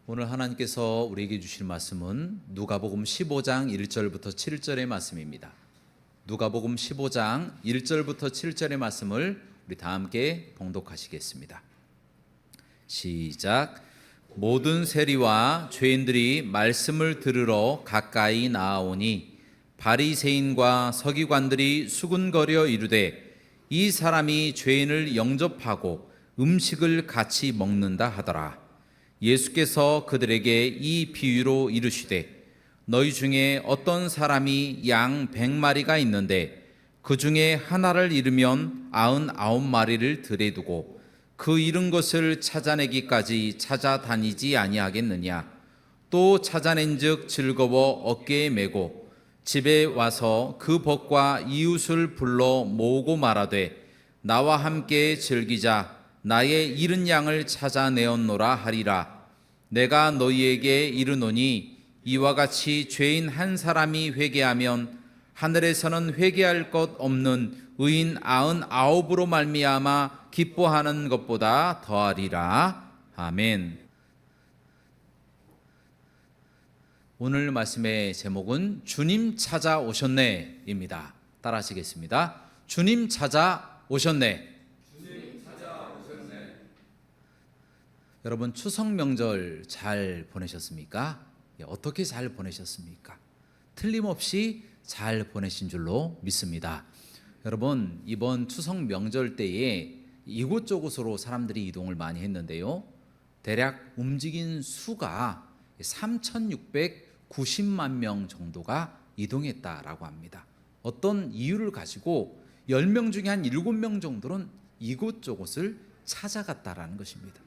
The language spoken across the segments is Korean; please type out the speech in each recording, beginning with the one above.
오늘 하나님께서 우리에게 주신 말씀은 누가복음 15장 1절부터 7절의 말씀입니다. 누가복음 15장 1절부터 7절의 말씀을 우리 다 함께 봉독하시겠습니다. 시작. 모든 세리와 죄인들이 말씀을 들으러 가까이 나아오니 바리새인과 서기관들이 수군거려 이르되 이 사람이 죄인을 영접하고 음식을 같이 먹는다 하더라. 예수께서 그들에게 이 비유로 이르시되 너희 중에 어떤 사람이 양 100마리가 있는데 그 중에 하나를 잃으면 99마리를 들에 두고 그 잃은 것을 찾아내기까지 찾아다니지 아니하겠느냐. 또 찾아낸즉 즐거워 어깨에 메고 집에 와서 그 벗과 이웃을 불러 모으고 말하되 나와 함께 즐기자. 나의 잃은 양을 찾아내었노라 하리라. 내가 너희에게 이르노니 이와 같이 죄인 한 사람이 회개하면 하늘에서는 회개할 것 없는 의인 99으로 말미암아 기뻐하는 것보다 더하리라. 아멘. 오늘 말씀의 제목은 주님 찾아오셨네입니다. 따라하시겠습니다. 주님 찾아오셨네. 여러분 추석 명절 잘 보내셨습니까? 어떻게 잘 보내셨습니까? 틀림없이 잘 보내신 줄로 믿습니다. 여러분 이번 추석 명절 때에 이곳저곳으로 사람들이 이동을 많이 했는데요. 대략 움직인 수가 3,690만 명 정도가 이동했다라고 합니다. 어떤 이유를 가지고 10명 중에 한 7명 정도는 이곳저곳을 찾아갔다라는 것입니다.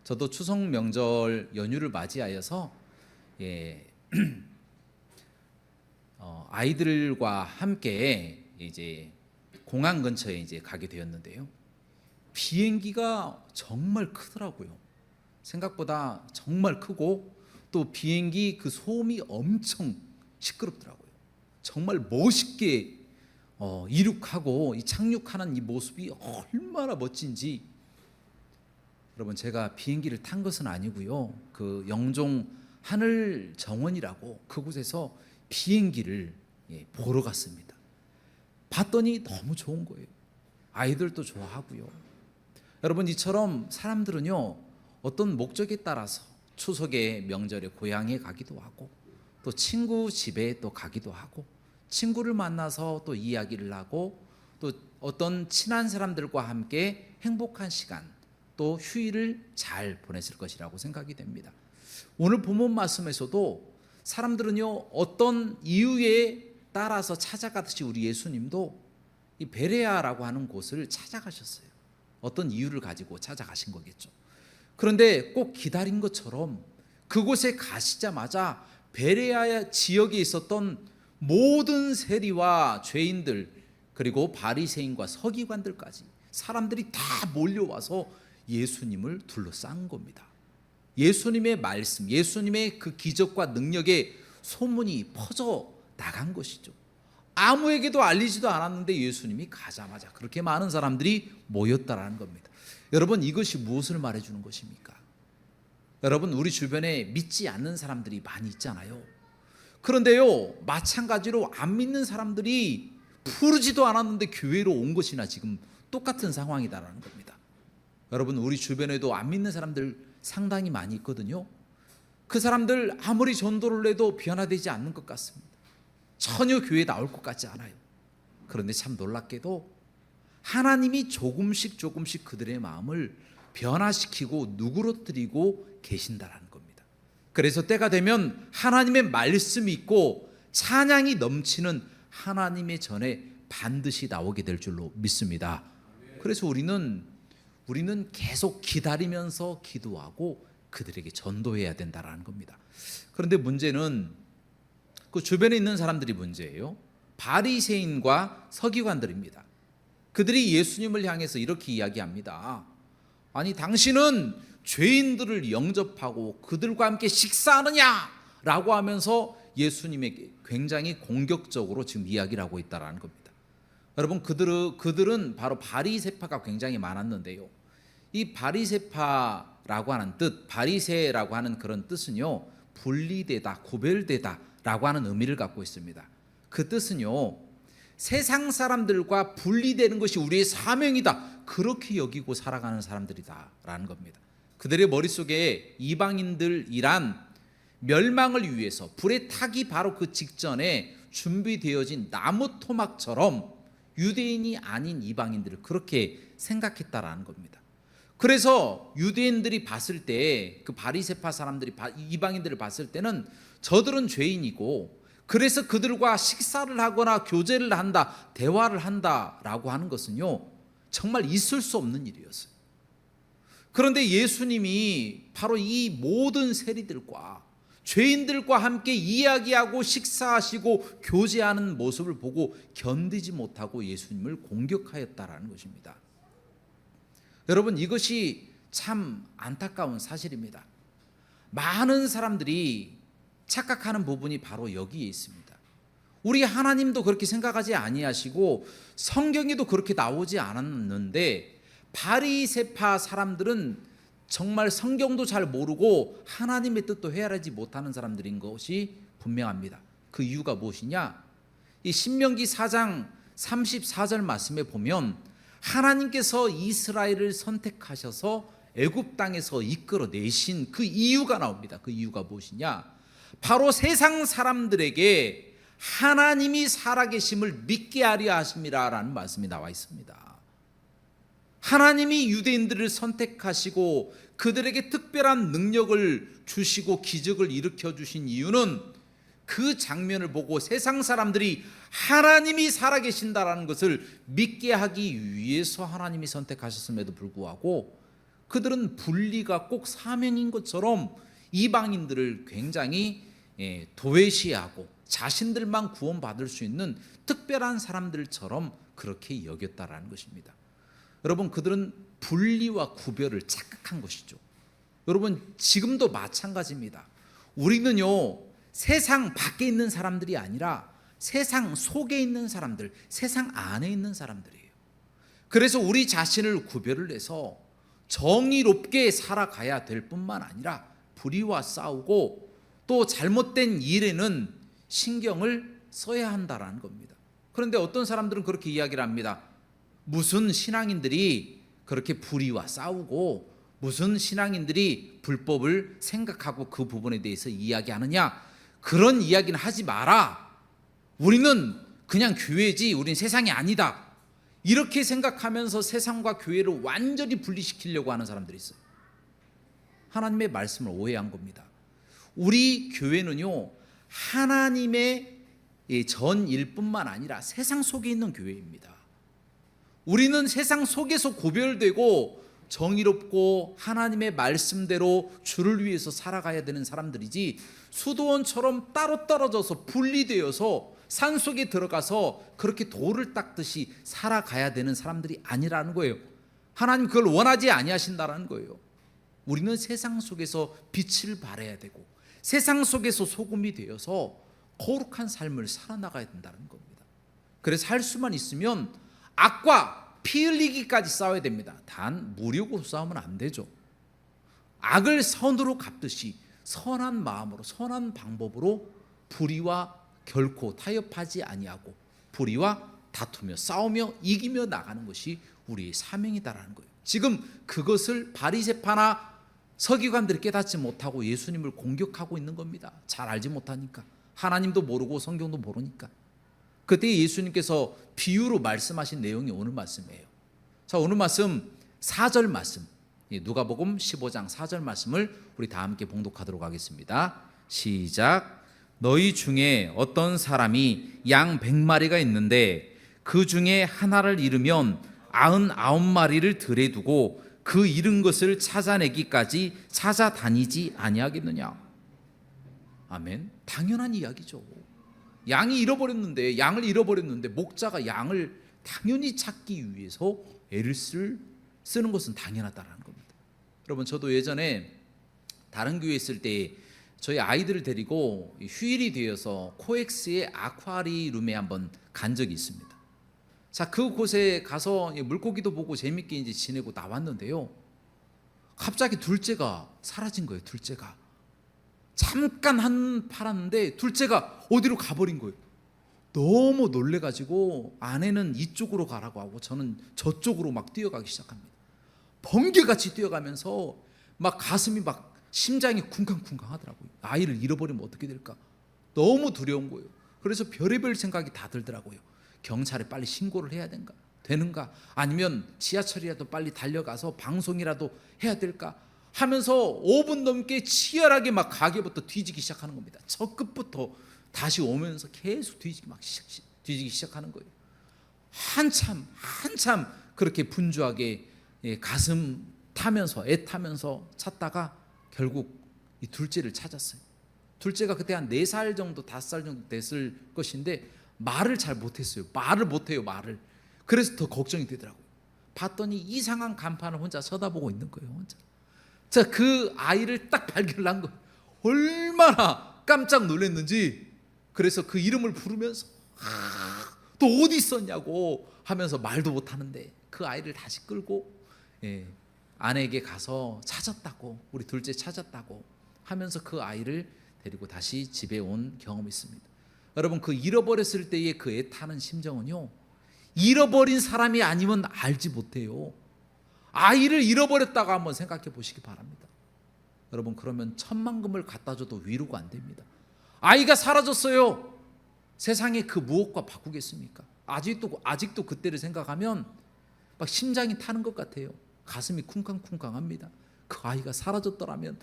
저도 추석 명절 연휴를 맞이하여서 아이들과 함께 이제 공항 근처에 이제 가게 되었는데요. 비행기가 정말 크더라고요. 생각보다 정말 크고 또 비행기 그 소음이 엄청 시끄럽더라고요. 정말 멋있게 이륙하고 이 착륙하는 이 모습이 얼마나 멋진지. 여러분 제가 비행기를 탄 것은 아니고요. 그 영종 하늘 정원이라고 그곳에서 비행기를 보러 갔습니다. 봤더니 너무 좋은 거예요. 아이들도 좋아하고요. 여러분 이처럼 사람들은요 어떤 목적에 따라서 추석에 명절에 고향에 가기도 하고 또 친구 집에 또 가기도 하고 친구를 만나서 또 이야기를 하고 또 어떤 친한 사람들과 함께 행복한 시간 또 휴일을 잘 보냈을 것이라고 생각이 됩니다. 오늘 본문 말씀에서도 사람들은요 어떤 이유에 따라서 찾아가듯이 우리 예수님도 이 베레아라고 하는 곳을 찾아가셨어요. 어떤 이유를 가지고 찾아가신 거겠죠. 그런데 꼭 기다린 것처럼 그곳에 가시자마자 베레아 지역에 있었던 모든 세리와 죄인들 그리고 바리새인과 서기관들까지 사람들이 다 몰려와서 예수님을 둘러싼 겁니다. 예수님의 말씀, 예수님의 그 기적과 능력에 소문이 퍼져 나간 것이죠. 아무에게도 알리지도 않았는데 예수님이 가자마자 그렇게 많은 사람들이 모였다라는 겁니다. 여러분 이것이 무엇을 말해주는 것입니까? 여러분 우리 주변에 믿지 않는 사람들이 많이 있잖아요. 그런데요 마찬가지로 안 믿는 사람들이 부르지도 않았는데 교회로 온 것이나 지금 똑같은 상황이다라는 겁니다. 여러분 우리 주변에도 안 믿는 사람들 상당히 많이 있거든요. 그 사람들 아무리 전도를 해도 변화되지 않는 것 같습니다. 전혀 교회에 나올 것 같지 않아요. 그런데 참 놀랍게도 하나님이 조금씩 그들의 마음을 변화시키고 누그러뜨리고 계신다라는 겁니다. 그래서 때가 되면 하나님의 말씀이 있고 찬양이 넘치는 하나님의 전에 반드시 나오게 될 줄로 믿습니다. 그래서 우리는 계속 기다리면서 기도하고 그들에게 전도해야 된다라는 겁니다. 그런데 문제는 그 주변에 있는 사람들이 문제예요. 바리새인과 서기관들입니다. 그들이 예수님을 향해서 이렇게 이야기합니다. 아니 당신은 죄인들을 영접하고 그들과 함께 식사하느냐라고 하면서 예수님에게 굉장히 공격적으로 지금 이야기를 하고 있다는 겁니다. 여러분, 그들은 바로 바리새파가 굉장히 많았는데요. 이 바리새파라고 하는 뜻, 바리새라고 하는 그런 뜻은요, 분리되다, 구별되다라고 하는 의미를 갖고 있습니다. 그 뜻은요, 세상 사람들과 분리되는 것이 우리의 사명이다, 그렇게 여기고 살아가는 사람들이다라는 겁니다. 그들의 머릿속에 이방인들이란 멸망을 위해서 불에 타기 바로 그 직전에 준비되어진 나무 토막처럼 유대인이 아닌 이방인들을 그렇게 생각했다라는 겁니다. 그래서 유대인들이 봤을 때, 그 바리새파 사람들이 이방인들을 봤을 때는 저들은 죄인이고, 그래서 그들과 식사를 하거나 교제를 한다, 대화를 한다라고 하는 것은요, 정말 있을 수 없는 일이었어요. 그런데 예수님이 바로 이 모든 세리들과 죄인들과 함께 이야기하고 식사하시고 교제하는 모습을 보고 견디지 못하고 예수님을 공격하였다라는 것입니다. 여러분, 이것이 참 안타까운 사실입니다. 많은 사람들이 착각하는 부분이 바로 여기에 있습니다. 우리 하나님도 그렇게 생각하지 아니하시고 성경에도 그렇게 나오지 않았는데, 바리새파 사람들은 정말 성경도 잘 모르고 하나님의 뜻도 헤아리지 못하는 사람들인 것이 분명합니다. 그 이유가 무엇이냐? 이 신명기 4장 34절 말씀에 보면 하나님께서 이스라엘을 선택하셔서 애굽 땅에서 이끌어 내신 그 이유가 나옵니다. 그 이유가 무엇이냐? 바로 세상 사람들에게 하나님이 살아계심을 믿게 하려 하심이라라는 말씀이 나와 있습니다. 하나님이 유대인들을 선택하시고 그들에게 특별한 능력을 주시고 기적을 일으켜 주신 이유는 그 장면을 보고 세상 사람들이 하나님이 살아계신다라는 것을 믿게 하기 위해서 하나님이 선택하셨음에도 불구하고 그들은 분리가 꼭 사명인 것처럼 이방인들을 굉장히 도외시하고 자신들만 구원받을 수 있는 특별한 사람들처럼 그렇게 여겼다라는 것입니다. 여러분, 그들은 분리와 구별을 착각한 것이죠. 여러분, 지금도 마찬가지입니다. 우리는요, 세상 밖에 있는 사람들이 아니라 세상 속에 있는 사람들, 세상 안에 있는 사람들이에요. 그래서 우리 자신을 구별을 해서 정의롭게 살아가야 될 뿐만 아니라 불의와 싸우고 또 잘못된 일에는 신경을 써야 한다라는 겁니다. 그런데 어떤 사람들은 그렇게 이야기를 합니다. 무슨 신앙인들이 그렇게 불의와 싸우고 무슨 신앙인들이 불법을 생각하고 그 부분에 대해서 이야기하느냐, 그런 이야기는 하지 마라. 우리는 그냥 교회지 우린 세상이 아니다. 이렇게 생각하면서 세상과 교회를 완전히 분리시키려고 하는 사람들이 있어요. 하나님의 말씀을 오해한 겁니다. 우리 교회는요, 하나님의 전일 뿐만 아니라 세상 속에 있는 교회입니다. 우리는 세상 속에서 구별되고 정의롭고 하나님의 말씀대로 주를 위해서 살아가야 되는 사람들이지, 수도원처럼 따로 떨어져서 분리되어서 산속에 들어가서 그렇게 돌을 닦듯이 살아가야 되는 사람들이 아니라는 거예요. 하나님 그걸 원하지 아니하신다라는 거예요. 우리는 세상 속에서 빛을 발해야 되고 세상 속에서 소금이 되어서 거룩한 삶을 살아나가야 된다는 겁니다. 그래서 할 수만 있으면 악과 피 흘리기까지 싸워야 됩니다. 단 무력으로 싸우면 안 되죠. 악을 선으로 갚듯이 선한 마음으로 선한 방법으로 불의와 결코 타협하지 아니하고 불의와 다투며 싸우며 이기며 나가는 것이 우리의 사명이다라는 거예요. 지금 그것을 바리새파나 서기관들이 깨닫지 못하고 예수님을 공격하고 있는 겁니다. 잘 알지 못하니까, 하나님도 모르고 성경도 모르니까. 그때 예수님께서 비유로 말씀하신 내용이 오늘 말씀이에요. 자, 오늘 말씀 4절 말씀, 누가복음 15장 4절 말씀을 우리 다 함께 봉독하도록 하겠습니다. 시작. 너희 중에 어떤 사람이 양 100마리가 있는데 그 중에 하나를 잃으면 99마리를 들에 두고 그 잃은 것을 찾아내기까지 찾아다니지 아니하겠느냐. 아멘. 당연한 이야기죠. 양을 잃어버렸는데 목자가 양을 당연히 찾기 위해서 애를 쓰는 것은 당연하다는 겁니다. 여러분, 저도 예전에 다른 교회에 있을 때 저희 아이들을 데리고 휴일이 되어서 코엑스의 아쿠아리움에 한번 간 적이 있습니다. 자, 그곳에 가서 물고기도 보고 재밌게 이제 지내고 나왔는데요. 갑자기 둘째가 사라진 거예요. 둘째가 잠깐 한 팔았는데 둘째가 어디로 가버린 거예요. 너무 놀래가지고 아내는 이쪽으로 가라고 하고 저는 저쪽으로 막 뛰어가기 시작합니다. 번개같이 뛰어가면서 막 가슴이 막 심장이 쿵쾅쿵쾅 하더라고요. 아이를 잃어버리면 어떻게 될까 너무 두려운 거예요. 그래서 별의별 생각이 다 들더라고요. 경찰에 빨리 신고를 해야 되는가, 아니면 지하철이라도 빨리 달려가서 방송이라도 해야 될까 하면서 5분 넘게 치열하게 막 가게부터 뒤지기 시작하는 겁니다. 저 끝부터 다시 오면서 계속 뒤지기 시작하는 거예요. 한참 그렇게 분주하게 가슴 타면서 애 타면서 찾다가 결국 이 둘째를 찾았어요. 둘째가 그때 한 4살 정도 5살 정도 됐을 것인데 말을 잘 못했어요. 말을 못해요. 그래서 더 걱정이 되더라고요. 봤더니 이상한 간판을 혼자 쳐다보고 있는 거예요. 혼자. 자, 그 아이를 딱 발견을 한 거예요. 얼마나 깜짝 놀랐는지. 그래서 그 이름을 부르면서 또 어디 있었냐고 하면서 말도 못하는데 그 아이를 다시 끌고 아내에게 가서 찾았다고, 우리 둘째 찾았다고 하면서 그 아이를 데리고 다시 집에 온 경험이 있습니다. 여러분, 그 잃어버렸을 때의 그 애타는 심정은요, 잃어버린 사람이 아니면 알지 못해요. 아이를 잃어버렸다고 한번 생각해 보시기 바랍니다. 여러분, 그러면 천만금을 갖다 줘도 위로가 안 됩니다. 아이가 사라졌어요. 세상에 그 무엇과 바꾸겠습니까? 아직도 그때를 생각하면 막 심장이 타는 것 같아요. 가슴이 쿵쾅쿵쾅합니다. 그 아이가 사라졌더라면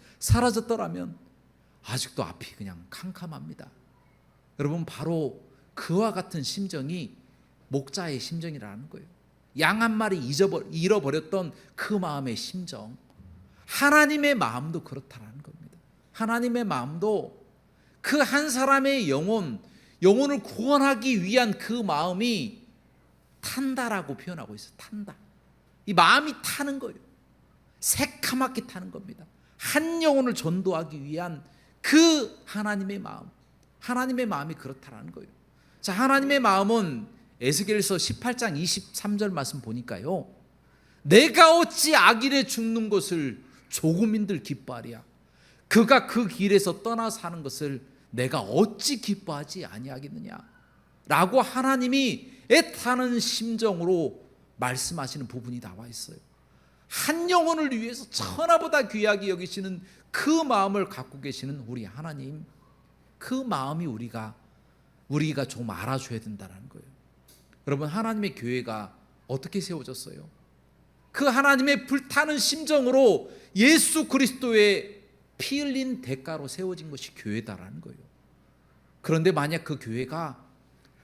아직도 앞이 그냥 캄캄합니다. 여러분, 바로 그와 같은 심정이 목자의 심정이라는 거예요. 양 한 마리 잃어버렸던 그 마음의 심정, 하나님의 마음도 그렇다라는 겁니다. 하나님의 마음도 그 한 사람의 영혼을 구원하기 위한 그 마음이 탄다라고 표현하고 있어요. 탄다. 이 마음이 타는 거예요. 새카맣게 타는 겁니다. 한 영혼을 전도하기 위한 그 하나님의 마음이 그렇다라는 거예요. 자, 하나님의 마음은 에스겔서 18장 23절 말씀 보니까요, 내가 어찌 악인에 죽는 것을 조금인들 기뻐하랴. 그가 그 길에서 떠나 사는 것을 내가 어찌 기뻐하지 아니하겠느냐 라고 하나님이 애타는 심정으로 말씀하시는 부분이 나와 있어요. 한 영혼을 위해서 천하보다 귀하게 여기시는 그 마음을 갖고 계시는 우리 하나님, 그 마음이 우리가 좀 알아줘야 된다는 거예요. 여러분, 하나님의 교회가 어떻게 세워졌어요? 그 하나님의 불타는 심정으로 예수 그리스도의 피 흘린 대가로 세워진 것이 교회다라는 거예요. 그런데 만약 그 교회가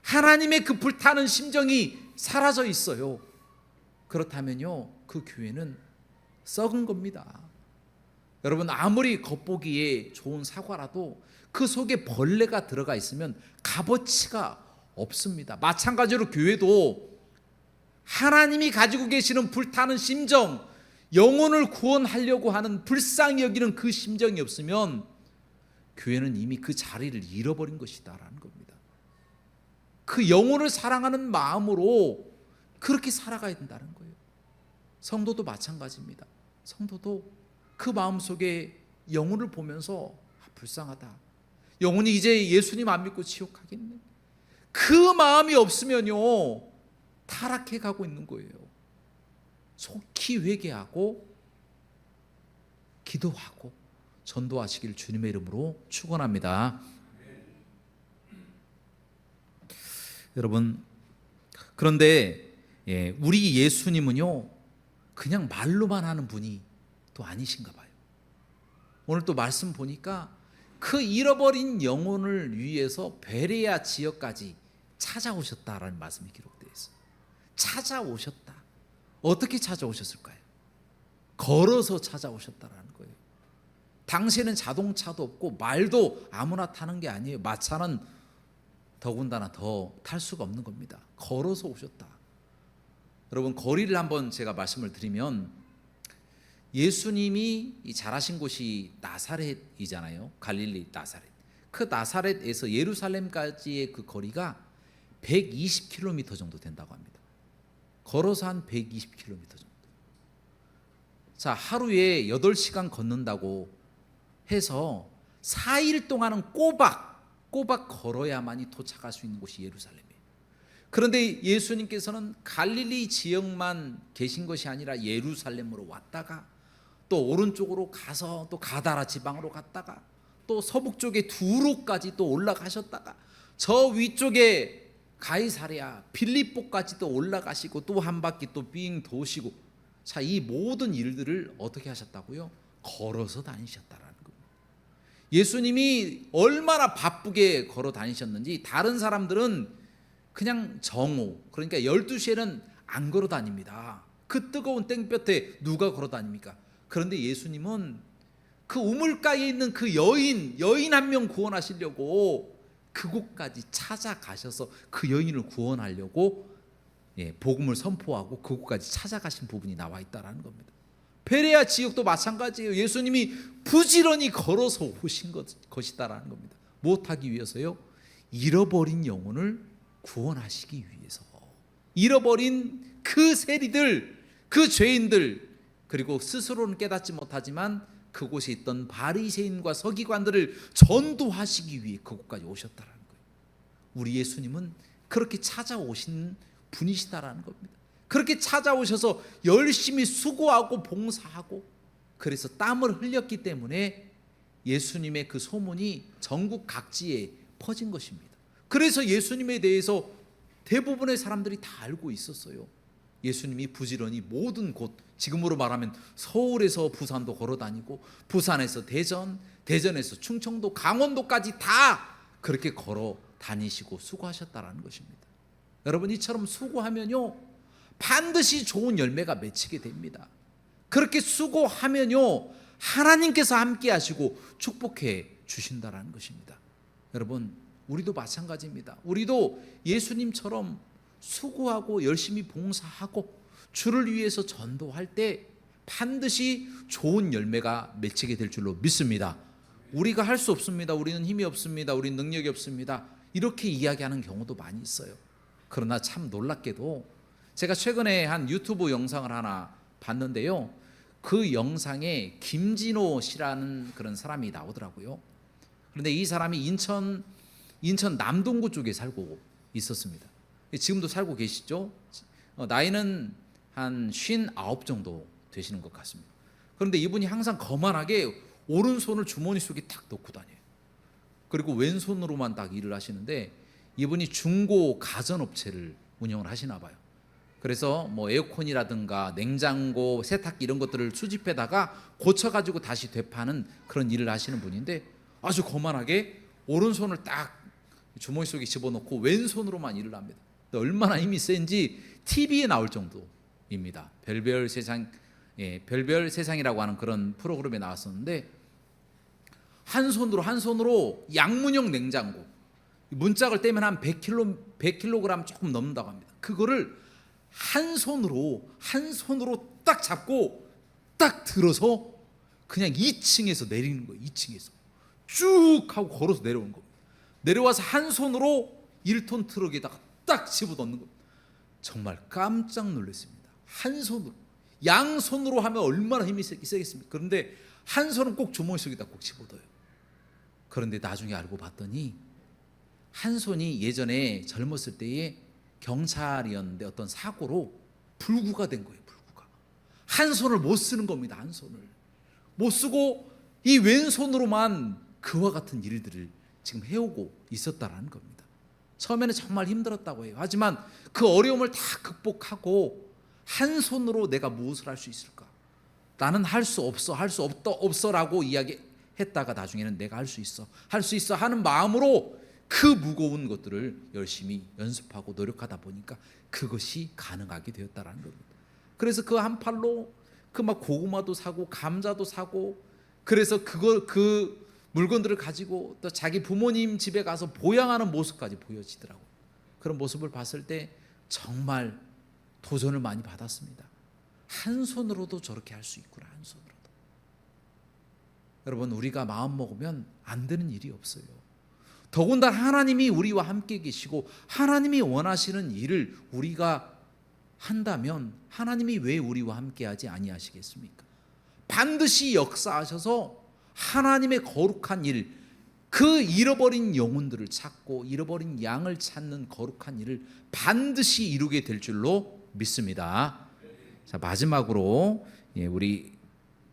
하나님의 그 불타는 심정이 사라져 있어요. 그렇다면요, 그 교회는 썩은 겁니다. 여러분, 아무리 겉보기에 좋은 사과라도 그 속에 벌레가 들어가 있으면 값어치가 없습니다. 마찬가지로 교회도 하나님이 가지고 계시는 불타는 심정, 영혼을 구원하려고 하는 불쌍히 여기는 그 심정이 없으면 교회는 이미 그 자리를 잃어버린 것이다라는 겁니다. 그 영혼을 사랑하는 마음으로 그렇게 살아가야 된다는 거예요. 성도도 마찬가지입니다. 성도도 그 마음속에 영혼을 보면서 불쌍하다, 영혼이 이제 예수님 안 믿고 지옥 가겠네, 그 마음이 없으면요 타락해 가고 있는 거예요. 속히 회개하고 기도하고 전도하시길 주님의 이름으로 축원합니다. 여러분, 그런데 우리 예수님은요 그냥 말로만 하는 분이 또 아니신가 봐요. 오늘 또 말씀 보니까 그 잃어버린 영혼을 위해서 베레아 지역까지 찾아오셨다라는 말씀이 기록되어 있어요. 찾아오셨다. 어떻게 찾아오셨을까요? 걸어서 찾아오셨다라는 거예요. 당시에는 자동차도 없고 말도 아무나 타는 게 아니에요. 마차는 더군다나 더 탈 수가 없는 겁니다. 걸어서 오셨다. 여러분, 거리를 한번 제가 말씀을 드리면, 예수님이 자라신 곳이 나사렛이잖아요. 갈릴리 나사렛. 그 나사렛에서 예루살렘까지의 그 거리가 120km 정도 된다고 합니다. 걸어서 한 120km 정도. 자, 하루에 8시간 걷는다고 해서 4일 동안은 꼬박 걸어야만이 도착할 수 있는 곳이 예루살렘이에요. 그런데 예수님께서는 갈릴리 지역만 계신 것이 아니라 예루살렘으로 왔다가 또 오른쪽으로 가서 또 가다라 지방으로 갔다가 또 서북 쪽에 두로까지 또 올라가셨다가 저 위쪽에 가이사랴 빌립보까지 또 올라가시고 또 한 바퀴 또 빙 도시고, 자, 이 모든 일들을 어떻게 하셨다고요? 걸어서 다니셨다라는 겁니다. 예수님이 얼마나 바쁘게 걸어 다니셨는지 다른 사람들은 그냥 정오, 그러니까 12시에는 안 걸어 다닙니다. 그 뜨거운 땡볕에 누가 걸어 다닙니까? 그런데 예수님은 그 우물가에 있는 그 여인 한 명 구원하시려고 그곳까지 찾아가셔서 그 여인을 구원하려고 복음을 선포하고 그곳까지 찾아가신 부분이 나와 있다는 겁니다. 베레아 지역도 마찬가지예요. 예수님이 부지런히 걸어서 오신 것이다라는 겁니다. 무엇하기 위해서요? 잃어버린 영혼을 구원하시기 위해서. 잃어버린 그 세리들, 그 죄인들, 그리고 스스로는 깨닫지 못하지만 그곳에 있던 바리새인과 서기관들을 전도하시기 위해 그곳까지 오셨다는 거예요. 우리 예수님은 그렇게 찾아오신 분이시다라는 겁니다. 그렇게 찾아오셔서 열심히 수고하고 봉사하고 그래서 땀을 흘렸기 때문에 예수님의 그 소문이 전국 각지에 퍼진 것입니다. 그래서 예수님에 대해서 대부분의 사람들이 다 알고 있었어요. 예수님이 부지런히 모든 곳, 지금으로 말하면 서울에서 부산도 걸어 다니고 부산에서 대전, 대전에서 충청도, 강원도까지 다 그렇게 걸어 다니시고 수고하셨다라는 것입니다. 여러분, 이처럼 수고하면요 반드시 좋은 열매가 맺히게 됩니다. 그렇게 수고하면요 하나님께서 함께 하시고 축복해 주신다라는 것입니다. 여러분, 우리도 마찬가지입니다. 우리도 예수님처럼 수고하고 열심히 봉사하고 주를 위해서 전도할 때 반드시 좋은 열매가 맺히게 될 줄로 믿습니다. 우리가 할 수 없습니다. 우리는 힘이 없습니다. 우리는 능력이 없습니다. 이렇게 이야기하는 경우도 많이 있어요. 그러나 참 놀랍게도 제가 최근에 한 유튜브 영상을 하나 봤는데요, 그 영상에 김진호 씨라는 그런 사람이 나오더라고요. 그런데 이 사람이 인천 남동구 쪽에 살고 있었습니다. 지금도 살고 계시죠? 나이는 한 59 정도 되시는 것 같습니다. 그런데 이분이 항상 거만하게 오른손을 주머니 속에 탁 넣고 다녀요. 그리고 왼손으로만 딱 일을 하시는데 이분이 중고 가전업체를 운영을 하시나 봐요. 그래서 뭐 에어컨이라든가 냉장고, 세탁기 이런 것들을 수집해다가 고쳐가지고 다시 되파는 그런 일을 하시는 분인데 아주 거만하게 오른손을 딱 주머니 속에 집어넣고 왼손으로만 일을 합니다. 얼마나 힘이 센지 TV에 나올 정도입니다. 별별 세상이라고 하는 그런 프로그램에 나왔었는데 한 손으로 양문형 냉장고, 문짝을 떼면 한 100kg 조금 넘는다고 합니다. 그거를 한 손으로 딱 잡고 딱 들어서 그냥 2층에서 내리는 거예요. 2층에서 쭉 하고 걸어서 내려오는 겁니다. 내려와서 한 손으로 1톤 트럭에다가 딱 집어넣는 겁니다. 정말 깜짝 놀랐습니다. 한 손으로. 양손으로 하면 얼마나 힘이 세겠습니까? 그런데 한 손은 꼭 주머니 속에다 꼭 집어넣어요. 그런데 나중에 알고 봤더니 한 손이 예전에 젊었을 때에 경찰이었는데 어떤 사고로 불구가 된 거예요. 불구가. 한 손을 못 쓰는 겁니다. 한 손을 못 쓰고 이 왼손으로만 그와 같은 일들을 지금 해오고 있었다라는 겁니다. 처음에는 정말 힘들었다고 해요. 하지만 그 어려움을 다 극복하고 한 손으로 내가 무엇을 할 수 있을까? 나는 할 수 없어라고 이야기했다가 나중에는 내가 할 수 있어 하는 마음으로 그 무거운 것들을 열심히 연습하고 노력하다 보니까 그것이 가능하게 되었다라는 겁니다. 그래서 그 한 팔로 그 막 고구마도 사고 감자도 사고, 그래서 그 물건들을 가지고 또 자기 부모님 집에 가서 보양하는 모습까지 보여지더라고요. 그런 모습을 봤을 때 정말 도전을 많이 받았습니다. 한 손으로도 저렇게 할 수 있구나. 한 손으로도. 여러분, 우리가 마음 먹으면 안 되는 일이 없어요. 더군다나 하나님이 우리와 함께 계시고 하나님이 원하시는 일을 우리가 한다면 하나님이 왜 우리와 함께하지 아니하시겠습니까? 반드시 역사하셔서 하나님의 거룩한 일, 그 잃어버린 영혼들을 찾고 잃어버린 양을 찾는 거룩한 일을 반드시 이루게 될 줄로 믿습니다. 자, 마지막으로 우리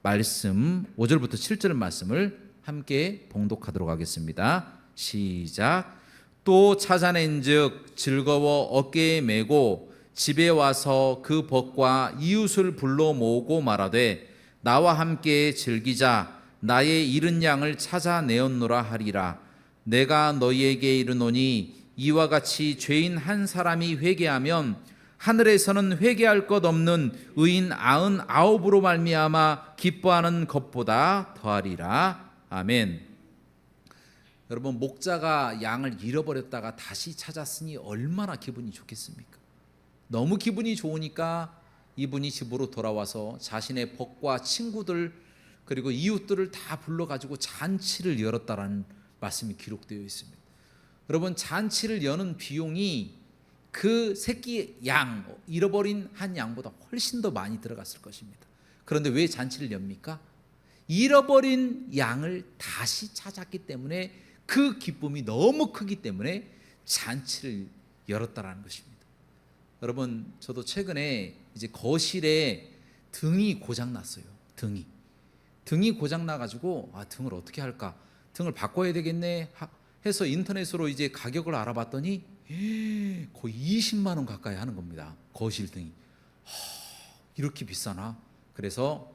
말씀 5절부터 7절 말씀을 함께 봉독하도록 하겠습니다. 시작. 또 찾아낸즉 즐거워 어깨에 메고 집에 와서 그 벗과 이웃을 불러 모으고 말하되 나와 함께 즐기자. 나의 잃은 양을 찾아내었노라 하리라. 내가 너희에게 이르노니 이와 같이 죄인 한 사람이 회개하면 하늘에서는 회개할 것 없는 의인 99으로 말미암아 기뻐하는 것보다 더하리라. 아멘. 여러분, 목자가 양을 잃어버렸다가 다시 찾았으니 얼마나 기분이 좋겠습니까? 너무 기분이 좋으니까 이분이 집으로 돌아와서 자신의 벗과 친구들 그리고 이웃들을 다 불러가지고 잔치를 열었다라는 말씀이 기록되어 있습니다. 여러분, 잔치를 여는 비용이 그 새끼 양, 잃어버린 한 양보다 훨씬 더 많이 들어갔을 것입니다. 그런데 왜 잔치를 엽니까? 잃어버린 양을 다시 찾았기 때문에 그 기쁨이 너무 크기 때문에 잔치를 열었다라는 것입니다. 여러분, 저도 최근에 이제 거실에 등이 고장 났어요. 등이 고장 나가지고 등을 어떻게 할까? 등을 바꿔야 되겠네 해서 인터넷으로 이제 가격을 알아봤더니 거의 20만 원 가까이 하는 겁니다. 거실 등이. 이렇게 비싸나? 그래서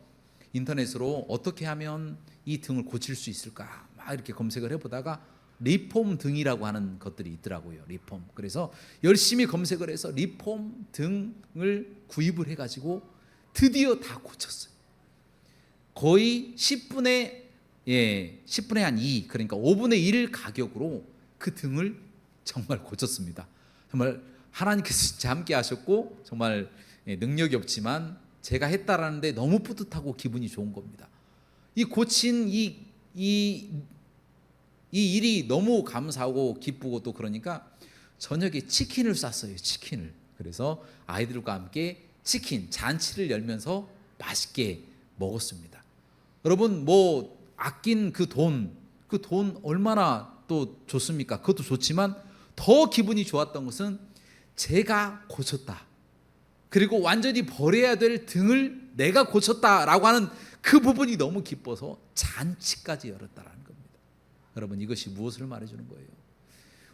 인터넷으로 어떻게 하면 이 등을 고칠 수 있을까? 막 이렇게 검색을 해보다가 리폼 등이라고 하는 것들이 있더라고요. 리폼. 그래서 열심히 검색을 해서 리폼 등을 구입을 해가지고 드디어 다 고쳤어요. 거의 10분의 한 2, 그러니까 5분의 1 가격으로 그 등을 정말 고쳤습니다. 정말 하나님께서 진짜 함께 하셨고 정말 능력이 없지만 제가 했다라는데 너무 뿌듯하고 기분이 좋은 겁니다. 이 고친 이 일이 너무 감사하고 기쁘고 또 그러니까 저녁에 치킨을 쐈어요. 치킨을. 그래서 아이들과 함께 치킨 잔치를 열면서 맛있게 먹었습니다. 여러분, 뭐 아낀 그 돈 얼마나 또 좋습니까? 그것도 좋지만 더 기분이 좋았던 것은 제가 고쳤다. 그리고 완전히 버려야 될 등을 내가 고쳤다라고 하는 그 부분이 너무 기뻐서 잔치까지 열었다라는 겁니다. 여러분, 이것이 무엇을 말해주는 거예요?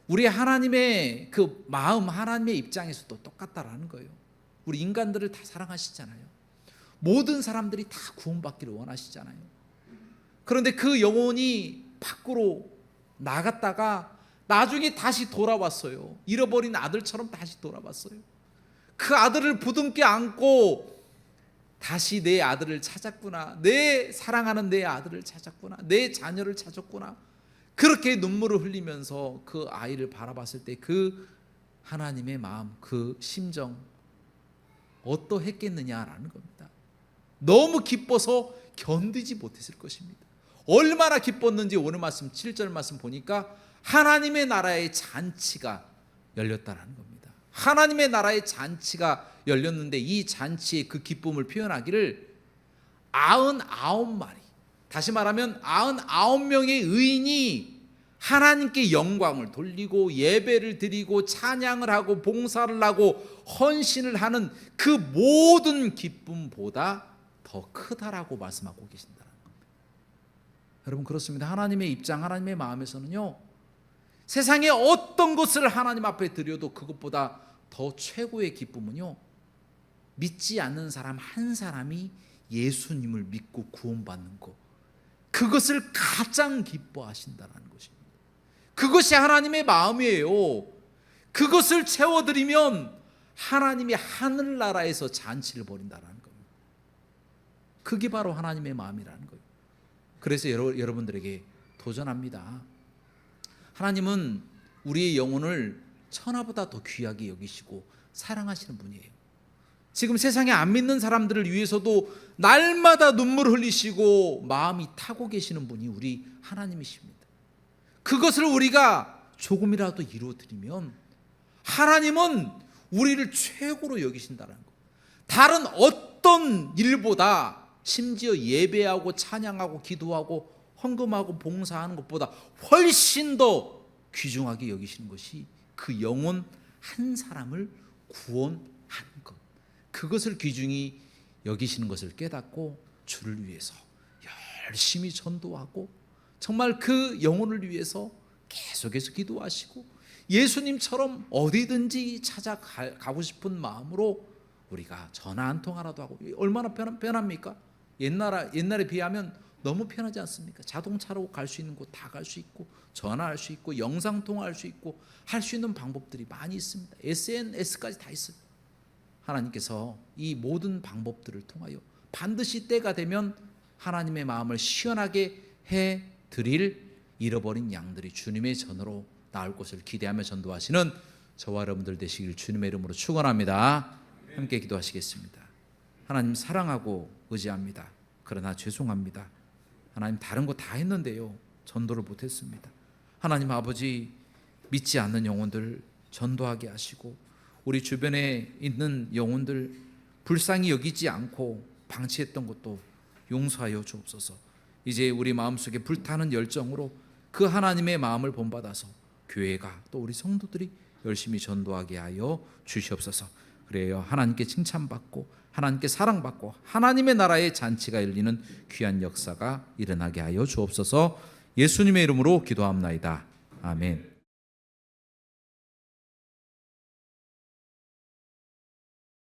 우리 하나님의 그 마음, 하나님의 입장에서도 똑같다라는 거예요. 우리 인간들을 다 사랑하시잖아요. 모든 사람들이 다 구원받기를 원하시잖아요. 그런데 그 영혼이 밖으로 나갔다가 나중에 다시 돌아왔어요. 잃어버린 아들처럼 다시 돌아왔어요. 그 아들을 부둥켜 안고 다시 내 아들을 찾았구나. 내 사랑하는 내 아들을 찾았구나. 내 자녀를 찾았구나. 그렇게 눈물을 흘리면서 그 아이를 바라봤을 때 그 하나님의 마음, 그 심정 어떠했겠느냐라는 겁니다. 너무 기뻐서 견디지 못했을 것입니다. 얼마나 기뻤는지 오늘 말씀 7절 말씀 보니까 하나님의 나라의 잔치가 열렸다라는 겁니다. 하나님의 나라의 잔치가 열렸는데 이 잔치의 그 기쁨을 표현하기를 99마리, 다시 말하면 99명의 의인이 하나님께 영광을 돌리고 예배를 드리고 찬양을 하고 봉사를 하고 헌신을 하는 그 모든 기쁨보다 더 크다라고 말씀하고 계신다는 겁니다. 여러분, 그렇습니다. 하나님의 입장, 하나님의 마음에서는요, 세상에 어떤 것을 하나님 앞에 드려도 그것보다 더 최고의 기쁨은요, 믿지 않는 사람 한 사람이 예수님을 믿고 구원받는 것, 그것을 가장 기뻐하신다는 것입니다. 그것이 하나님의 마음이에요. 그것을 채워드리면 하나님이 하늘나라에서 잔치를 벌인다는 겁니다. 그게 바로 하나님의 마음이라는 거예요. 그래서 여러분들에게 도전합니다. 하나님은 우리의 영혼을 천하보다 더 귀하게 여기시고 사랑하시는 분이에요. 지금 세상에 안 믿는 사람들을 위해서도 날마다 눈물 흘리시고 마음이 타고 계시는 분이 우리 하나님이십니다. 그것을 우리가 조금이라도 이루어드리면 하나님은 우리를 최고로 여기신다는 것. 다른 어떤 일보다, 심지어 예배하고 찬양하고 기도하고 헌금하고 봉사하는 것보다 훨씬 더 귀중하게 여기시는 것이 그 영혼 한 사람을 구원하는 것. 그것을 귀중히 여기시는 것을 깨닫고 주를 위해서 열심히 전도하고 정말 그 영혼을 위해서 계속해서 기도하시고 예수님처럼 어디든지 찾아가고 싶은 마음으로 우리가 전화 한 통화라도 하고, 얼마나 편합니까? 옛날에 비하면 너무 편하지 않습니까? 자동차로 갈 수 있는 곳 다 갈 수 있고, 전화할 수 있고, 영상통화할 수 있고, 할 수 있는 방법들이 많이 있습니다. SNS까지 다 있어요. 하나님께서 이 모든 방법들을 통하여 반드시 때가 되면 하나님의 마음을 시원하게 해드릴 잃어버린 양들이 주님의 전으로 나올 것을 기대하며 전도하시는 저와 여러분들 되시길 주님의 이름으로 축원합니다. 함께 기도하시겠습니다. 하나님, 사랑하고 의지합니다. 그러나 죄송합니다. 하나님, 다른 거 다 했는데요, 전도를 못했습니다. 하나님 아버지, 믿지 않는 영혼들 전도하게 하시고, 우리 주변에 있는 영혼들 불쌍히 여기지 않고 방치했던 것도 용서하여 주옵소서. 이제 우리 마음속에 불타는 열정으로 그 하나님의 마음을 본받아서 교회가 또 우리 성도들이 열심히 전도하게 하여 주시옵소서. 그래요, 하나님께 칭찬받고 하나님께 사랑받고 하나님의 나라의 잔치가 열리는 귀한 역사가 일어나게 하여 주옵소서. 예수님의 이름으로 기도합나이다. 아멘.